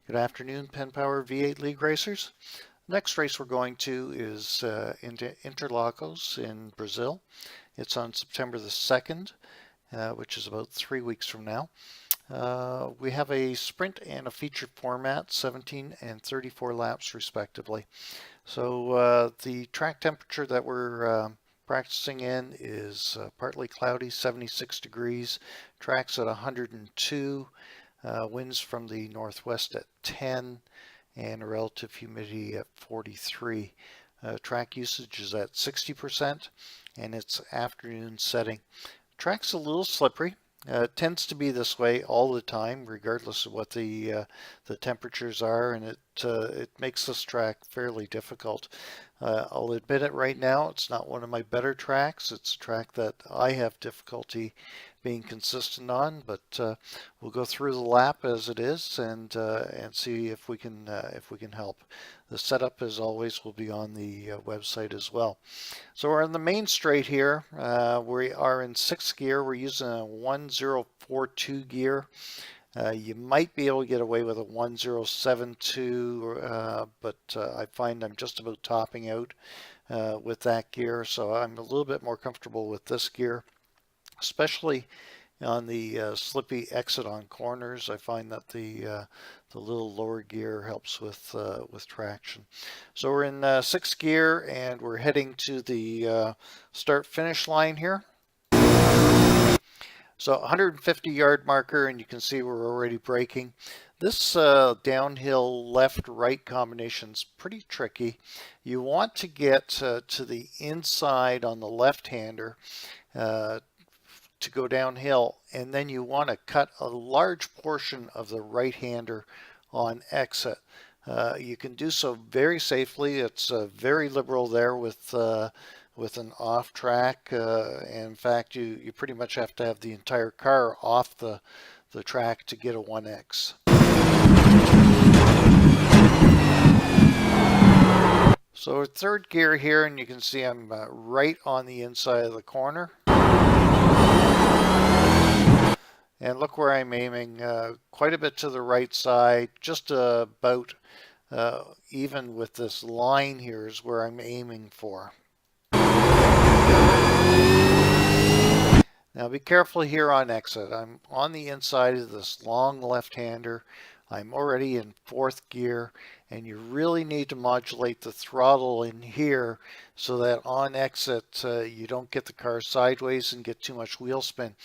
Good afternoon, PenPower V8 League racers. Next race we're going to is into Interlagos in Brazil. It's on September the 2nd, which is about 3 weeks from now. We have a sprint and a feature format, 17 and 34 laps respectively. So the track temperature that we're practicing in is partly cloudy, 76 degrees, track's at 102. Winds from the northwest at 10 and a relative humidity at 43. Track usage is at 60% and it's afternoon setting. Track's a little slippery. It tends to be this way all the time, regardless of what the temperatures are, and it makes this track fairly difficult. I'll admit it right now, it's not one of my better tracks. It's a track that I have difficulty being consistent on, but we'll go through the lap as it is and see if we can help. The setup, as always, will be on the website as well. So we're in the main straight here. We are in 6th gear. We're using a 1042 gear. You might be able to get away with a 1072, but I find I'm just about topping out with that gear, so I'm a little bit more comfortable with this gear, especially on the slippy exit on corners. I find that the little lower gear helps with traction. So we're in 6th gear and we're heading to the start-finish line here. So 150-yard marker, and you can see we're already braking. This downhill left-right combination is pretty tricky. You want to get to the inside on the left-hander to go downhill, and then you want to cut a large portion of the right-hander on exit. You can do so very safely. It's very liberal there with an off track. In fact, you pretty much have to have the entire car off the track to get a 1X. So 3rd gear here, and you can see I'm right on the inside of the corner. And look where I'm aiming, quite a bit to the right side, just about even with this line here is where I'm aiming for. Now be careful here on exit. I'm on the inside of this long left-hander. I'm already in 4th gear, and you really need to modulate the throttle in here so that on exit you don't get the car sideways and get too much wheel spin.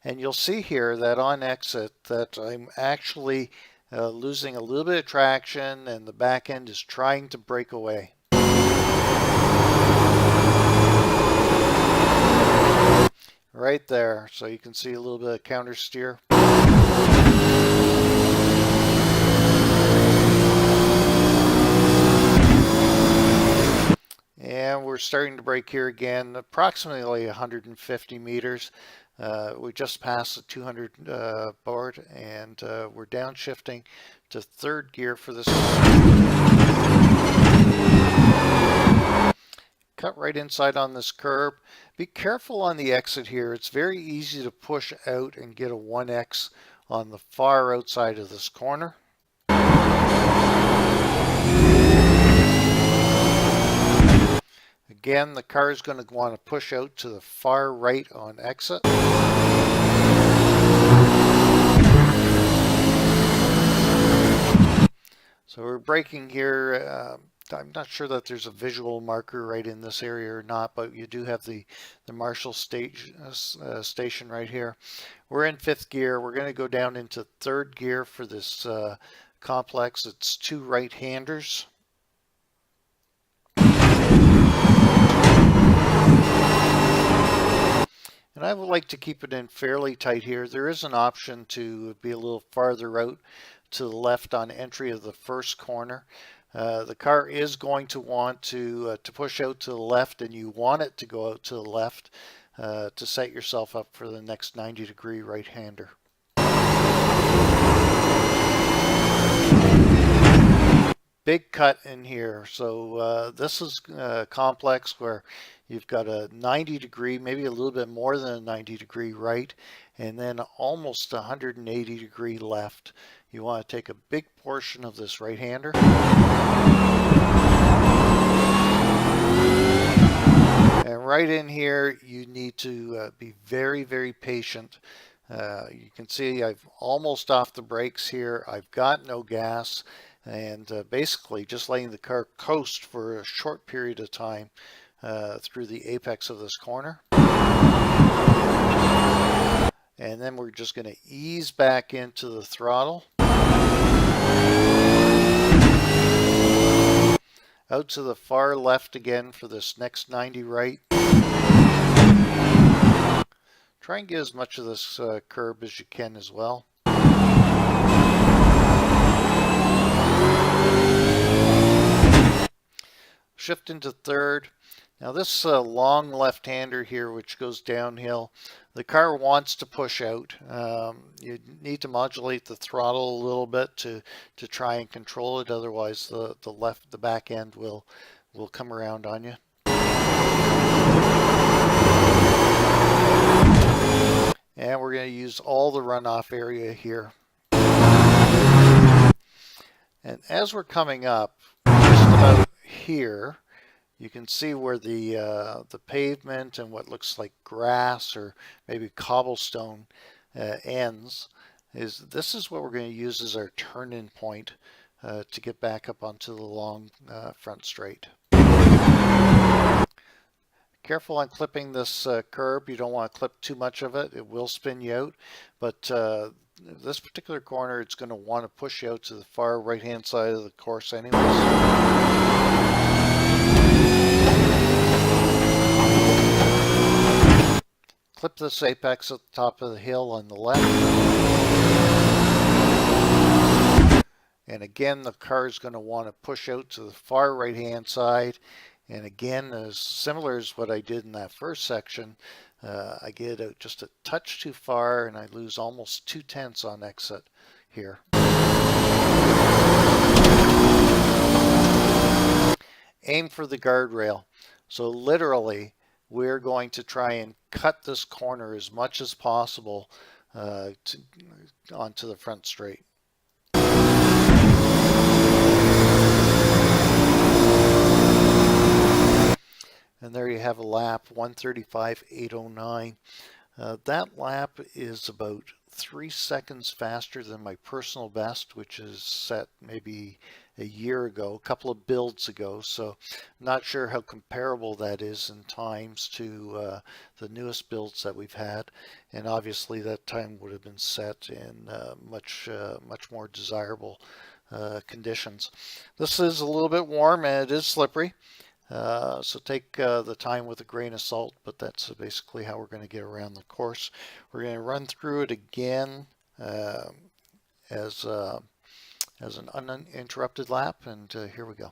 And you'll see here that on exit that I'm actually losing a little bit of traction, and the back end is trying to break away. Right there, so you can see a little bit of counter steer. And we're starting to brake here again, approximately 150 meters. We just passed the 200 board, and we're downshifting to 3rd gear for this. Cut right inside on this curb. Be careful on the exit here. It's very easy to push out and get a 1X on the far outside of this corner. Again, the car is going to want to push out to the far right on exit. So we're braking here. I'm not sure that there's a visual marker right in this area or not, but you do have the Marshall station right here. We're in 5th gear. We're going to go down into 3rd gear for this complex. It's 2 right-handers. And I would like to keep it in fairly tight here. There is an option to be a little farther out to the left on entry of the 1st corner. The car is going to want to push out to the left, and you want it to go out to the left to set yourself up for the next 90-degree right-hander. Big cut in here. So this is complex where you've got a 90-degree, maybe a little bit more than a 90-degree right, and then almost 180-degree left. you want to take a big portion of this right-hander and right in here you need to be very, very patient. You can see I've almost off the brakes here. I've got no gas, and basically just letting the car coast for a short period of time through the apex of this corner. And then we're just going to ease back into the throttle. Out to the far left again for this next 90 right. Try and get as much of this curb as you can as well. Shift into third. Now this long left-hander here, which goes downhill, the car wants to push out. You need to modulate the throttle a little bit to try and control it. Otherwise, the back end will come around on you. And we're going to use all the runoff area here. And as we're coming up, just about here, you can see where the pavement and what looks like grass or maybe cobblestone ends. This is what we're going to use as our turn-in point to get back up onto the long front straight. Careful on clipping this curb. You don't want to clip too much of it. It will spin you out. But this particular corner, it's going to want to push you out to the far right-hand side of the course anyways. Clip this apex at the top of the hill on the left. And again, the car is going to want to push out to the far right-hand side. And again, as similar as what I did in that first section, I get out just a touch too far and I lose almost 2/10 on exit here. Aim for the guardrail. So literally, we're going to try and cut this corner as much as possible onto the front straight. And there you have a lap, 1:35.809. That lap is about 3 seconds faster than my personal best, which is set maybe a year ago, a couple of builds ago. So I'm not sure how comparable that is in times to the newest builds that we've had. And obviously that time would have been set in much more desirable conditions. This is a little bit warm and it is slippery. So take the time with a grain of salt, but that's basically how we're going to get around the course. We're going to run through it again as an uninterrupted lap, and here we go.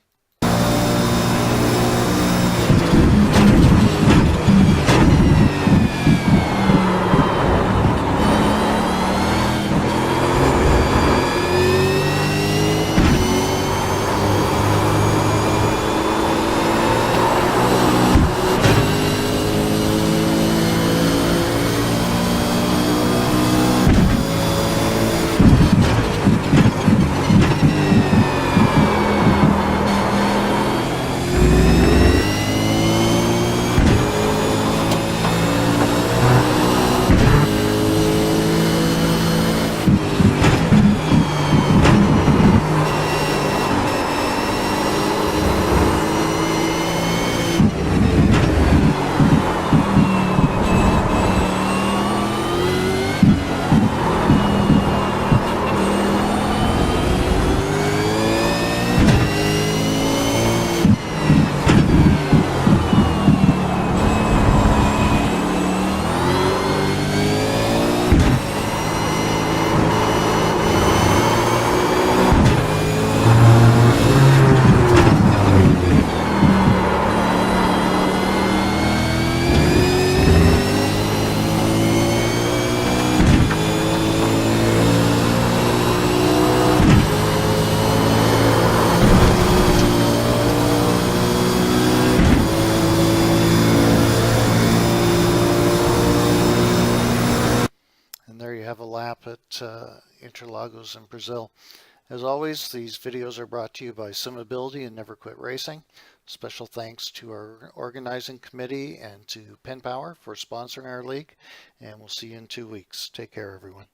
Interlagos in Brazil. As always, these videos are brought to you by Simability and Never Quit Racing. Special thanks to our organizing committee and to PenPower for sponsoring our league, and we'll see you in 2 weeks. Take care, everyone.